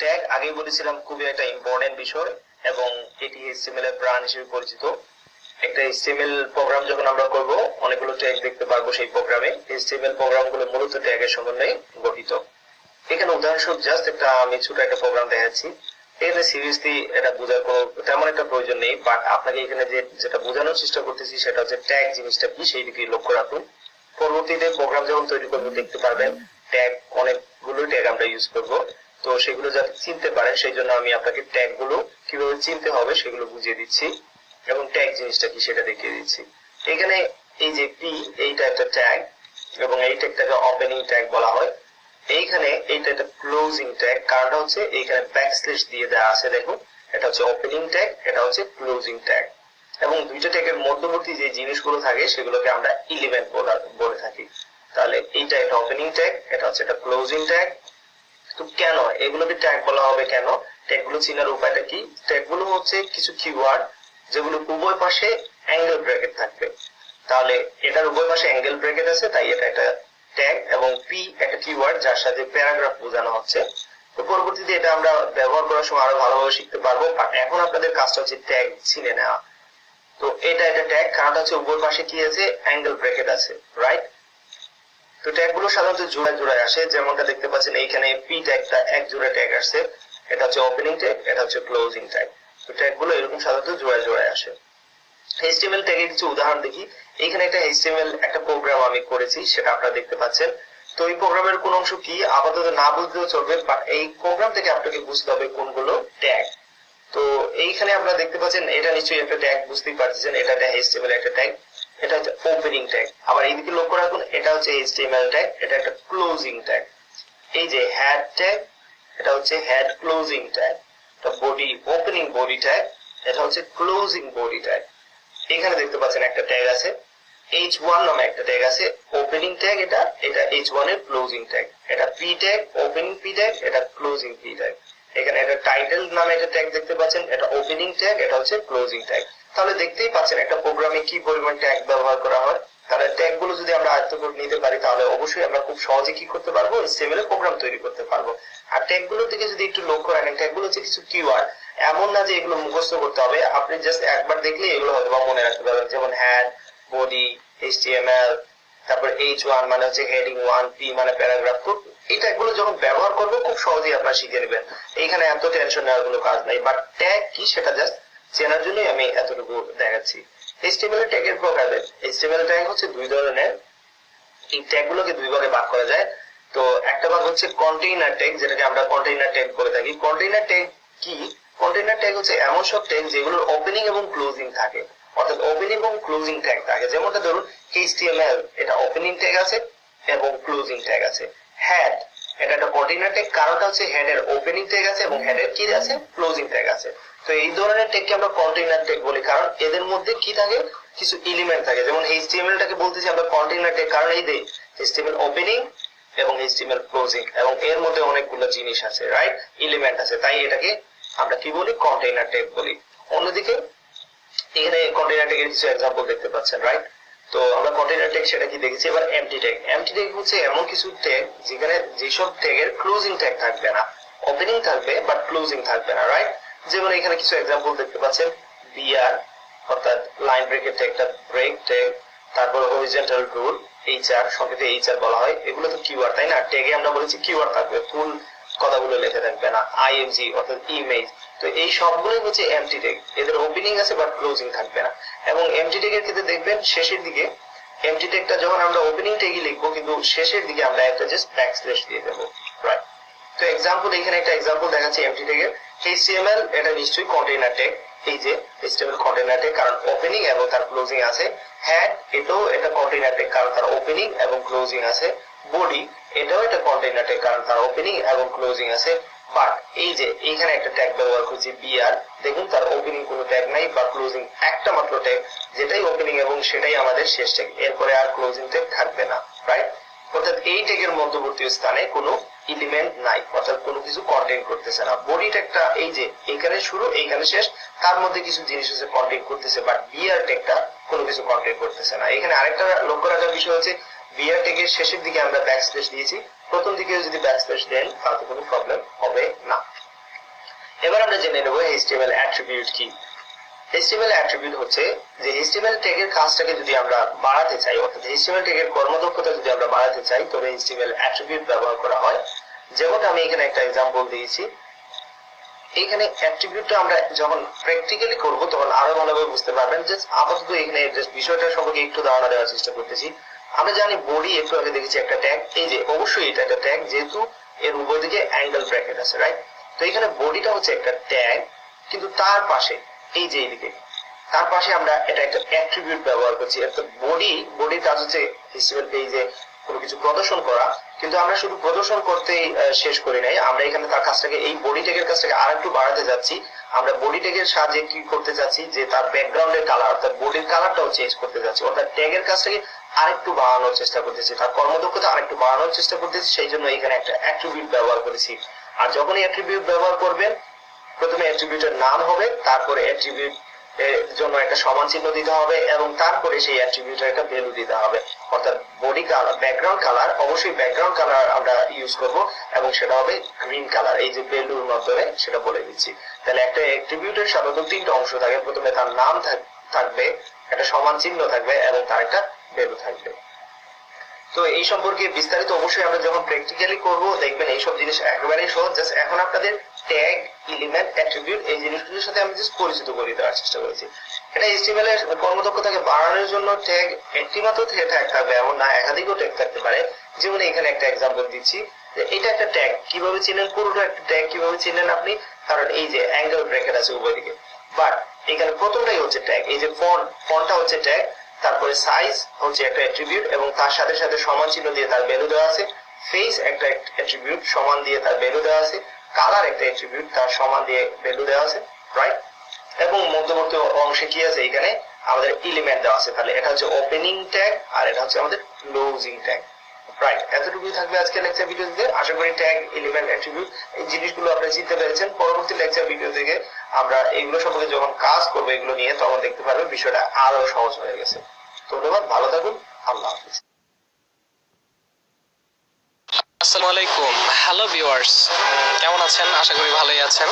Tag আগে বলেছিলাম খুবই একটা ইম্পর্টেন্ট বিষয় এবং এটি HTML এর প্রাণ হিসেবে পরিচিত। একটা HTML প্রোগ্রাম যখন আমরা করব অনেকগুলো ট্যাগ দেখতে পারবো সেই প্রোগ্রামে। HTML প্রোগ্রামগুলো মূলত ট্যাগের সমন্বয়ে গঠিত। এখানে উদাহরণস্বরূপ জাস্ট আমি ছোট একটা প্রোগ্রাম দেখাচ্ছি। এখানে সিরিয়াসলি এটা বোঝার কোনো তেমন একটা প্রয়োজন নেই, বাট আপনাকে এখানে যেটা বোঝানোর চেষ্টা করতেছি সেটা হচ্ছে ট্যাগ জিনিসটা কি সেই দিকে লক্ষ্য রাখুন। পরবর্তীতে প্রোগ্রাম যখন তৈরি করবো দেখতে পারবেন ট্যাগ অনেকগুলো ট্যাগ আমরা ইউজ করব। তো সেগুলো যাতে চিনতে পারেন সেই জন্য আমি আপনাকে ট্যাগ গুলো কিভাবে চিনতে হবে সেগুলো বুঝিয়ে দিচ্ছি এবং ট্যাগ জিনিসটা কি সেটা দেখিয়ে দিচ্ছি। এখানে এই যে পি, এইটা একটা ট্যাগ এবং এই ট্যাগটাকে ওপেনিং ট্যাগ বলা হয়। এইখানে এইটা একটা ক্লোজিং ট্যাগ, কারণটা হচ্ছে এইখানে ব্যাকস্ল্যাশ দিয়ে দেওয়া আছে। দেখুন, এটা হচ্ছে ওপেনিং ট্যাগ, এটা হচ্ছে ক্লোজিং ট্যাগ। এবং দুইটা ট্যাগের মধ্যবর্তী যে জিনিসগুলো থাকে সেগুলোকে আমরা এলিমেন্ট বলে থাকি। তাহলে এইটা একটা ওপেনিং ট্যাগ, এটা হচ্ছে একটা ক্লোজিং ট্যাগ। তো কেন এগুলোকে ট্যাগ বলা হবে, কেন ট্যাগগুলো চিনার উপায়টা কি? ট্যাগগুলো হচ্ছে কিছু কিওয়ার্ড যেগুলো উভয় পাশে অ্যাঙ্গেল ব্র্যাকেট থাকবে। তাহলে এটার উভয় পাশে অ্যাঙ্গেল ব্র্যাকেট আছে, তাই এটা একটা ট্যাগ। এবং পি একটা কিওয়ার্ড যার সাথে প্যারাগ্রাফ বোঝানো হচ্ছে। তো পরবর্তীতে এটা আমরা ব্যবহার করার সময় আরো ভালোভাবে শিখতে পারবো, বাট এখন আপনাদের কাজটা হচ্ছে ট্যাগ চিনে নেওয়া। তো এটা একটা ট্যাগ, কারণটা হচ্ছে উভয় পাশে কি আছে, অ্যাঙ্গেল ব্র্যাকেট আছে, রাইট? তো ট্যাগ গুলো সাধারণত জোড়ায় জোড়ায় আসে, যেমনটা দেখতে পাচ্ছেন এইখানে পি ট্যাগটা এক জোড়া ট্যাগ আসছে, এটা হচ্ছে ওপেনিং ট্যাগ, এটা হচ্ছে ক্লোজিং ট্যাগ। তো ট্যাগ গুলো এরকম সাধারণত জোড়ায় জোড়ায় আসে। HTML ট্যাগের কিছু উদাহরণ দেখি। এইখানে একটা HTML একটা প্রোগ্রাম আমি করেছি, সেটা আপনারা দেখতে পাচ্ছেন। তো এই প্রোগ্রামের কোন অংশ কি আপাতত না বুঝলেও চলবে, বাট এই প্রোগ্রাম থেকে আপনাকে বুঝতে হবে কোনগুলো ট্যাগ। তো এইখানে আপনারা দেখতে পাচ্ছেন এটা নিশ্চয়ই একটা ট্যাগ, বুঝতেই পারছেন এটা একটা HTML একটা ট্যাগ, এটা হচ্ছে ওপেনিং ট্যাগ। আবার এইদিকে লক্ষ্য রাখুন, এটা হচ্ছে HTML ট্যাগ, এটা একটা ক্লোজিং ট্যাগ। এই যে হেড ট্যাগ, এটা হচ্ছে হেড ক্লোজিং ট্যাগ। এটা বডি ওপেনিং বডি ট্যাগ, এটা হচ্ছে ক্লোজিং বডি ট্যাগ। এখানে দেখতে পাচ্ছেন একটা ট্যাগ আছে h1 নামে একটা ট্যাগ আছে, ওপেনিং ট্যাগ। এটা h1 এর ক্লোজিং ট্যাগ। এটা P tag, opening P tag, এটা ক্লোজিং পি ট্যাগ। এখানে একটা টাইটেল নামে একটা ট্যাগ দেখতে পাচ্ছেন, এটা ওপেনিং ট্যাগ, এটা হচ্ছে ক্লোজিং ট্যাগ। তাহলে দেখতেই পাচ্ছেন একটা প্রোগ্রামে কি পরিমাণ ট্যাগ ব্যবহার করা হয়। তাহলে ট্যাগ গুলো যদি আমরা আয়ত্ত করে নিতে পারি তাহলে অবশ্যই আমরা খুব সহজে কি করতে পারবো, HTML এ প্রোগ্রাম তৈরি করতে পারবো। আর ট্যাগ গুলোর দিকে যদি একটু লক্ষ্য রাখেন, ট্যাগ গুলো হচ্ছে কিছু কিওয়ার্ড, এমন না যে এগুলো মুখস্থ করতে হবে। আপনি জাস্ট একবার দেখলে এগুলো হয়তো বা মনে রাখতে পারবেন, যেমন হ্যাড, বডি, HTML, তারপর H1 মানে হচ্ছে হেডিং 1, P মানে প্যারাগ্রাফ। এই ট্যাগগুলো যখন ব্যবহার করবো খুব সহজেই আপনারা শিখে নেবেন, এইখানে এত টেনশন নেওয়ার কোনো কাজ নাই। বাট ট্যাগ কি সেটা জাস্ট চেনার জন্যই আমি এতটুকু দেখাচ্ছি। HTML এর ট্যাগের প্রকার। HTML ট্যাগ হচ্ছে দুই ধরনের, এই ট্যাগ গুলোকে দুই ভাগে ভাগ করা যায়। তো একটা ভাগ হচ্ছে কন্টেইনার ট্যাগ, যেটাকে আমরা কন্টেইনার ট্যাগ করে থাকি। কন্টেইনার ট্যাগ কি? কন্টেইনার ট্যাগ হচ্ছে এমন সব ট্যাগ যেগুলোর ওপেনিং এবং ক্লোজিং থাকে, অর্থাৎ ওপেনিং এবং ক্লোজিং ট্যাগ থাকে। যেমনটা ধরুন HTML, এটা ওপেনিং ট্যাগ আছে এবং ক্লোজিং ট্যাগ আছে। হেড, এটা একটা কন্টেইনার ট্যাগ, কারণটা হচ্ছে হেড এর ওপেনিং ট্যাগ আছে এবং হেড এর কি আছে, ক্লোজিং ট্যাগ আছে। তো এই ধরনের ট্যাগকে আমরা কন্টেইনার ট্যাগ বলি, কারণ এদের মধ্যে কি থাকে, কিছু এলিমেন্ট থাকে। যেমন HTML টাকে বলতেছি আমরা কন্টেইনার ট্যাগ, কারণ এই যে HTML ওপেনিং এবং HTML ক্লোজিং, এবং এর মধ্যে অনেকগুলো জিনিস আছে, রাইট, এলিমেন্ট আছে, তাই এটাকে আমরা কি বলি, কন্টেইনার ট্যাগ বলি। অন্যদিকে এখানে কন্টেইনার ট্যাগের কিছু एग्जांपल দেখতে পাচ্ছেন, রাইট? তো আমরা কন্টেইনার ট্যাগ সেটা কি দেখেছি। এবার এমটি ট্যাগ। এমটি ট্যাগ হচ্ছে এমন কিছু ট্যাগ যেখানে যেসব ট্যাগের ক্লোজিং ট্যাগ থাকবে না, ওপেনিং থাকবে বাট ক্লোজিং থাকবে না, রাইট? যেমন এখানে কিছু एग्जांपल দেখতে পাচ্ছেন, বিআর অর্থাৎ লাইন ব্রেকের ট্যাগটা ব্রেক ট্যাগ, তারপর হরিজন্টাল রুল, এইচআর সংক্ষেপে এইচআর বলা হয়। এগুলো তো কিওয়ার্ড, তাই না? ট্যাগে আমরা বলেছি কিওয়ার্ড থাকবে, ফুল কথাগুলো লেখা থাকবে না। আইএনজি অর্থাৎ ইমেজ। তো এই সবগুলোই হচ্ছে এমটি ট্যাগ, এদের ওপেনিং আছে বাট ক্লোজিং থাকবে না। এবং এমটি ট্যাগের ক্ষেত্রে দেখবেন শেষের দিকে এমটি ট্যাগটা যখন আমরা ওপেনিং ট্যাগই লিখবো, কিন্তু শেষের দিকে আমরা একটা জাস্ট ব্যাকস্ল্যাশ দিয়ে দেবো, রাইট? তো एग्जांपल, এখানে একটা एग्जांपल দেখাচ্ছি এমটি ট্যাগের। HTML এটা নিশ্চয়ই কন্টেইনার ট্যাগ, এই যে HTML কন্টেইনার ট্যাগ, কারণ ওপেনিং এবং তার ক্লোজিং আছে। হেড, এটাও এটা কন্টেইনার ট্যাগ, কারণ তার ওপেনিং এবং ক্লোজিং আছে। বডি, এটাও একটা কন্টেইনার ট্যাগ, কারণ তার ওপেনিং এবং ক্লোজিং আছে। বাট এই যে এইখানে একটা ট্যাগ ব্যবহার করছি বিআর, দেখুন তার ওপেনিং কোনো ট্যাগ নাই বা ক্লোজিং একটা মাত্র ট্যাগ, যেটাই ওপেনিং এবং সেটাই আমাদের শেষ ট্যাগ, এরপরে আর ক্লোজিং ট্যাগ থাকবে না, রাইট? অর্থাৎ এই ট্যাগের মধ্যবর্তী স্থানে কোনো এলিমেন্ট নাই, অর্থাৎ কোনো কিছু কন্টেইন করতেছে না। বডি ট্যাগটা এই যে এইখানে শুরু এইখানে শেষ, তার মধ্যে কিছু জিনিস আছে কন্টেইন করতেছে, বাট বিআর ট্যাগটা কোনো কিছু কন্টেইন করতেছে না। এখানে আরেকটা লক্ষ্য রাখার বিষয় হচ্ছে বিআর ট্যাগের শেষের দিকে আমরা ব্যাকস্ল্যাশ দিয়েছি, প্রথম দিকে যদি ব্যাকস্ল্যাশ দেন তাতে কোনো প্রবলেম হবে না। এবার আমরা জেনে নেব HTML অ্যাট্রিবিউট কি। HTML অ্যাট্রিবিউট হচ্ছে যে HTML ট্যাগের কাজটাকে যদি আমরা বাড়াতে চাই, অর্থাৎ HTML ট্যাগের কর্মদক্ষতা যদি আমরা বাড়াতে চাই, তবে HTML অ্যাট্রিবিউট ব্যবহার করা হয়। যেমন আমি এখানে একটা एग्जांपल দিয়েছি। এখানে অ্যাট্রিবিউটটা আমরা যখন প্র্যাকটিক্যালি করব তখন আরো ভালোভাবে বুঝতে পারবেন। জাস্ট আপাতত এখানে জাস্ট বিষয়টা সম্পর্কে একটু ধারণা দেওয়ার চেষ্টা করতেছি। আমরা জানি বডি, একটু আগে দেখেছি একটা ট্যাগ, এই যে অবশ্যই এটা একটা ট্যাগ, যেহেতু এর উভয় দিকে অ্যাঙ্গেল ব্র্যাকেট আছে, রাইট? তো এখানে বডিটা হচ্ছে একটা ট্যাগ, কিন্তু তার পাশে এই যে এইদিকে তার পাশে আমরা এটা একটা অ্যাট্রিবিউট ব্যবহার করছি। অর্থাৎ বডির কাজ হচ্ছে HTML পেজে কোনো কিছু প্রদর্শন করা, কিন্তু আমরা শুধু প্রদর্শন করতেই শেষ করি নাই। আমরা এখানে তার কাজটাকে, এই বডি ট্যাগের কাজটাকে আরেকটু বাড়াতে যাচ্ছি। আমরা বডি ট্যাগের সাহায্যে কি করতে যাচ্ছি, যে তার ব্যাকগ্রাউন্ডের কালার অর্থাৎ বডির কালারটাও চেঞ্জ করতে যাচ্ছি, অর্থাৎ ট্যাগের কাজটাকে আরেকটু বাড়ানোর চেষ্টা করতেছি, তার কর্মদক্ষতা আরেকটু বাড়ানোর চেষ্টা করতেছি। সেই জন্য এখানে একটা অ্যাট্রিবিউট ব্যবহার করেছি। আর যখনই অ্যাট্রিবিউট ব্যবহার করবেন, প্রথমে অ্যাট্রিবিউটের নাম হবে, তারপরে অ্যাট্রিবিউট এর জন্য একটা সমান চিহ্ন দিতে হবে, এবং তারপরে সেই অ্যাট্রিবিউটের একটা ভ্যালু দিতে হবে। অর্থাৎ বডি কালার, ব্যাকগ্রাউন্ড কালার, অবশ্যই ব্যাকগ্রাউন্ড কালার আমরা ইউজ করব, এবং সেটা হবে গ্রিন কালার। এই যে ভ্যালুর মাধ্যমে সেটা বলে দিচ্ছি। তাহলে একটা অ্যাট্রিবিউটের সাধারণত তিনটা অংশ থাকে। প্রথমে তার নাম থাকবে, একটা সমান চিহ্ন থাকবে, এবং তার একটা ভ্যালু থাকবে। তো এই সম্পর্কে বিস্তারিত অবশ্যই আমরা যখন প্র্যাকটিক্যালি করব দেখবেন এইসব জিনিস একেবারেই সহজ। জাস্ট এখন আপনাদের ট্যাগ, এলিমেন্ট, অ্যাট্রিবিউট এই জিনিসগুলোর সাথে আমি জাস্ট পরিচিত করে দেওয়ার চেষ্টা করেছি। এটা HTML এর কর্মদক্ষতাকে বাড়ানোর জন্য ট্যাগ একটি মাত্র ট্যাগ থাকবে এমন না, একাধিকও ট্যাগ থাকতে পারে। যেমন এখানে একটা एग्जांपल দিচ্ছি যে এটা একটা ট্যাগ। কিভাবে চিনেন পুরোটা একটা ট্যাগ, কিভাবে চিনেন আপনি? কারণ এই যে অ্যাঙ্গেল ব্র্যাকেট আছে উভয় দিকে, বাট এখানে প্রথমটাই হচ্ছে ট্যাগ। এই যে ফন্টটা হচ্ছে ট্যাগ, তারপরে সাইজ হচ্ছে একটা অ্যাট্রিবিউট, এবং তার সাথে সাথে সমান চিহ্ন দিয়ে তার ভ্যালু দেওয়া আছে। ফেস একটা অ্যাট্রিবিউট, সমান দিয়ে তার ভ্যালু দেওয়া আছে। কালার একটা অ্যাট্রিবিউট, তার সমান দিয়ে ভ্যালু দেওয়া আছে, রাইট? এবং মধ্যবর্তী অংশে কি আছে, এখানে আমাদের এলিমেন্ট দেওয়া আছে। তাহলে এটা হচ্ছে ওপেনিং ট্যাগ, আর এটা হচ্ছে আমাদের ক্লোজিং ট্যাগ, রাইট? এতটুকুই থাকবে আজকে লেকচার ভিডিওতে। আশা করি ট্যাগ, এলিমেন্ট, অ্যাট্রিবিউট এই জিনিসগুলো আপনারা চিনতে পেরেছেন। পরবর্তী লেকচার ভিডিও থেকে আমরা এগুলো সম্পর্কে যখন কাজ করবো এগুলো নিয়ে, তখন দেখতে পারবেন বিষয়টা আরো সহজ হয়ে গেছে। ধন্যবাদ, ভালো থাকুন, আল্লাহ হাফিজ। আসসালামু আলাইকুম, হ্যালো ভিউয়ার্স, কেমন আছেন? আশা করি ভালোই আছেন।